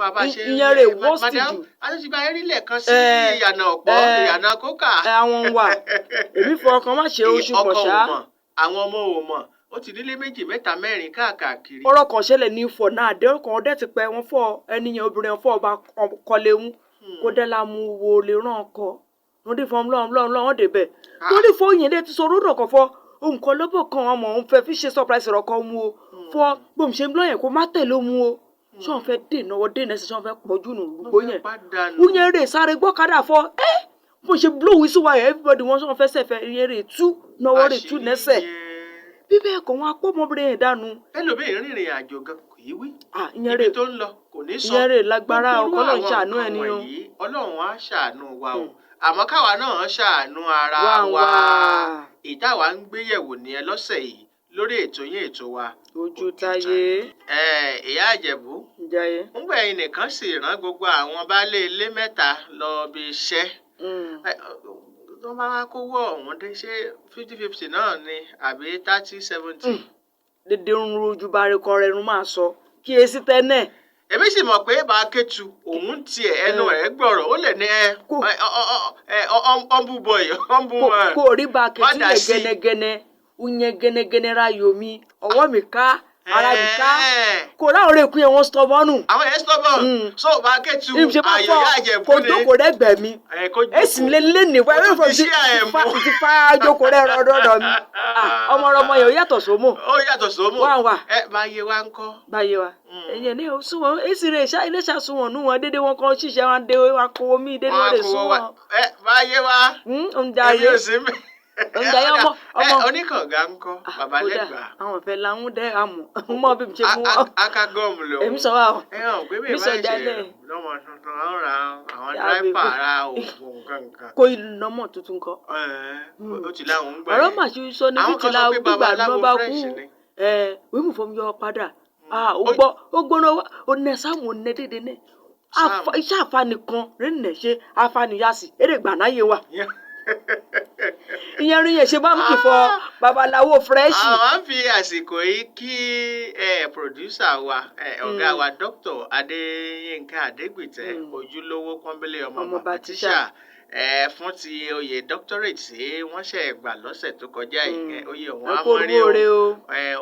máa bá ṣe ìyẹn rè worst madam jù. àtúntìgbà erílẹ̀ kan sí ìyànà ọ̀pọ̀ ìyànà kókà. àwọn wà èmi fọkàn má ṣe oṣù pọ̀ ṣá. ọkọ ò mọ̀ àwọn ọmọ ò mọ̀ ó ti nílé 2 mẹ́ta 4 káàkiri. ọ̀rọ̀ kan ṣẹlẹ̀ ní ifọ̀ náà àdéhùn kan ọdẹ ti pẹ́ wọ́n fọ ẹnìyàn obìnrin fọ́ ọba kọlé ń kó dẹ́ la mú wo lè ràn ọkọ wọ́n dé fún ọlọ́run débẹ̀ torí fún òyìnbó ti sọ orúkọ kan fọ nǹkan lọ́bọ̀ kan ọmọ òun fẹ́ fi ṣe surprise rọ̀ kan mú o fọ bóun ṣe ń lọ́yẹ̀ kó má tẹ̀lé mú o ṣé wọn fẹ́ dènà ọwọ́ dènà ẹsẹ̀ ṣé wọn fẹ́ pọ̀jù nù gbogbo yẹn wúnyẹn rè sáré gbọ́kadà fọ bó ṣe blow whistle wire everybody wọn ṣé wọn fẹ́ sẹ̀fẹ̀ ìyẹn rè tú náwó rè tú nẹ́sẹ̀ bíbẹ́ kò wọn apọ́ ọmọbìnrin yẹn dànù. ẹlòmíì rìnrìn àjò gan kò yí wí. ìyẹn rè ibi tó ń lọ kò ní sọ. ìyẹn rè lágbára ọkọlọ́run ṣàánú ẹ̀ ní o. ọlọ́run á ṣàánú wa o àmọ́ káwa náà ṣàánú ara wa. ìtawà ń gbéyẹ̀wò nìyẹn lọ́sẹ̀ yìí lórí ètò yín ètò wa. Ojútáyé. ìyá Ìjẹ̀bú. Jaiye. ńgbà yín nìkan sì rán gbogbo àwọn baálé ilé mẹ́ta lọ bí iṣẹ́. tó bá wá kówó ọ̀hún dé ṣé 50-50 náà ni àbí 30-70. dédé ń rojú bá rí kọ rẹnu máa sọ kí esi tẹ́nẹ̀. èmi sì mọ̀ pé bá a kétu òun tiẹ̀ ẹnu ẹ̀ gbọ̀rọ̀ ó lè ní ọ̀nbùbọ̀yì ọ̀nbùmọ̀. kò rí bá a kẹ́tù lẹ̀ gẹ́nẹ́gẹ́nẹ́ unyẹ gẹ́nẹ́gẹ́nẹ́ ra yomi ọwọ́ mi ká ara mi ká kò láwọn rẹ̀ kún yẹn wọ́n stọ́bọ́nù. àwọn yẹn stọ́bọ́nù so bá a kétu ayò yá Ìjẹ̀bú ni. kò jókòó rẹ̀ gbẹ̀ mi èsì lé níwá ẹ̀rọ ti fa jókòó rẹ̀ rọ́dọ̀dọ̀ mi ọmọ yẹn ó yàtọ̀ sómò. ó yàtọ̀ sómò wà. báyé wa ń kọ́. báyé wa ẹ̀yẹ̀ ní sunwọ̀n èsì rẹ̀ ilé ṣàsunwọ̀n nù wọn dédé wọn kọ́ ṣiṣẹ́ wọn dé wọn kó omi dédé wọn lè sunwọ̀n. báyé wa èmi ò sí mi. ọmọ oníkànga ń kọ́ babalẹ́gbà. àwọn ìfẹ́ làwọn dẹ́ àmọ́ mọ bí mi ṣe mú wọn. akagọ́ọ̀mù lòun. èmi sọ wa o. hàn pé mi máa ń ṣe lọ́mọ tuntun àwọn ra àwọn dráìpà ra oògùn kankan. kó ìlọ́mọ tuntun kọ. ó ti láwọn ń gbà yẹn. ọ̀rọ̀ màá ṣe sọ ní bíi la gbígbà ló bá kú. wíwù fún mi yọ padà. ó gbóná ó nẹ sáàmù ó nẹ dédé nẹ. iṣẹ́ àfààní kan rẹ̀ nẹ̀ ṣe àfààní yá sí eré gbà náà yé wa. ìyẹn rí yẹn ṣe bá ń kì fọ babaláwo fúrẹ́ṣì. àwọn fi àsìkò yìí kí pòdúsà wa ọ̀gá wa dr adéyínká adégbìtẹ́ ojúlówó pọ́nbélé ọmọ bàbá tíṣà fún ti oyè doctorate tí wọ́n ṣe gbà lọ́sẹ̀ tó kọjá yìí oyè òun amọ́rí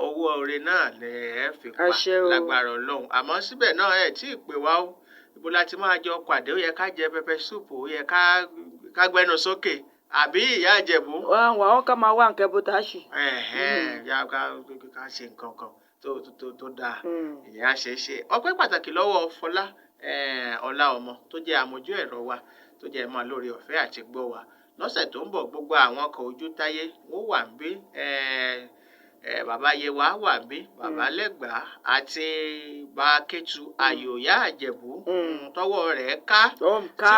owó oore náà lè fi pa lágbára ọlọ́run àmọ́ síbẹ̀ náà tí ì pè wá o ibo la ti máa jọ pàdé ó yẹ ká jẹ pẹpẹ súùpù ó yẹ ká gbẹnu sókè àbí ìyá Ìjẹ̀bú. àwọn kan máa wá nǹkan bó tá a ṣì. yá ká ṣe nǹkan kan tó dáa ìyá ṣe ọpẹ́ pàtàkì lọ́wọ́ Fọlá ọlá ọmọ tó jẹ́ àmójú ẹ̀rọ wa tó jẹ́ máa lórí ọ̀fẹ́ àti gbọ́ wa lọ́sẹ̀ tó ń bọ̀ gbogbo àwọn ọkọ̀ Ojútáyé wọ́n wà ń bí bàbá Yewa wà bí bàbá Lẹ́gbàá àti Bákétu Ayọ̀yá Ìjẹ̀bú tọwọ́ rẹ̀ ká tí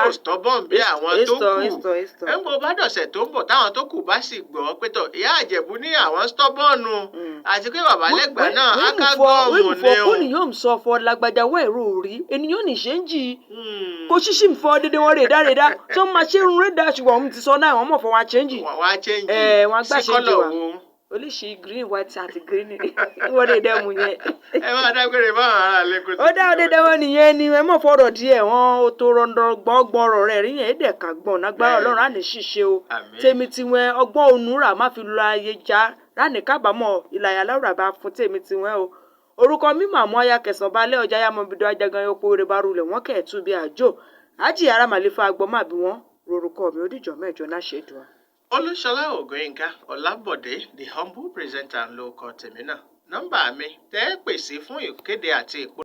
ò stubborn bí àwọn tó kù ẹ̀ ń bọ̀ bá dọ̀sẹ̀ tó ń bọ̀ táwọn tó kù bá sì gbọ́ pé tọ̀ ìyá Ìjẹ̀bú ní àwọn stubborn àti pé bàbá Lẹ́gbàá náà akágọ́ọ̀mù ni o. ó ní yóò sọ fọ lágbájá wọ èrò rí ènìyàn ní ṣe ń jì kó ṣíṣì ń fọ dédé wọn rèédá tó máa ṣe ń rédà ṣùgbọ́n òun ti sọ náà wọ́n mọ̀ fọ wọn change. wọ́n change wọ́n gbà ṣe jù wá olùṣí green white àti green wọ́n lè dẹ́ mu yẹn. ẹ máa dágbére báwọn ará lẹ́kọ̀ọ́ tó. ó dá ọdẹ dẹ́wọ́ nìyẹn ni ẹ mọ̀ fọ́rọ̀ díẹ̀ wọ́n tó rọ́ndọ́ gbọ́ngbọ́rọ̀ rẹ̀ rí yẹn èdè kan gbọ̀n nágbára ọlọ́run àní ṣíṣe o tèmi tiwọn ọgbọ́n onúra má fi lọ ayé já ránì kábàámọ̀ ìlàyà láwùrà bá fún tèmi tiwọn o orúkọ mímọ̀ àmọ́ aya kẹsàn-án balẹ̀ ọjà yamọ̀bìdó ajagan yọpọ̀ rẹ̀ bá rulẹ̀ wọ́n kẹ̀ẹ́tù bí àjò ájì ara màlífà agbọ́màbí wọn rorúkọ mi ó dìjọ́ mẹ́jọ náà ṣe dùn. Olúṣọlá Ògúnyínká Ọlábọ̀dé the humble presenter ń lo ọkọ tèmi náà nọ́mbà mi tẹ́ pèsè fún ìkéde àti ìpolówó.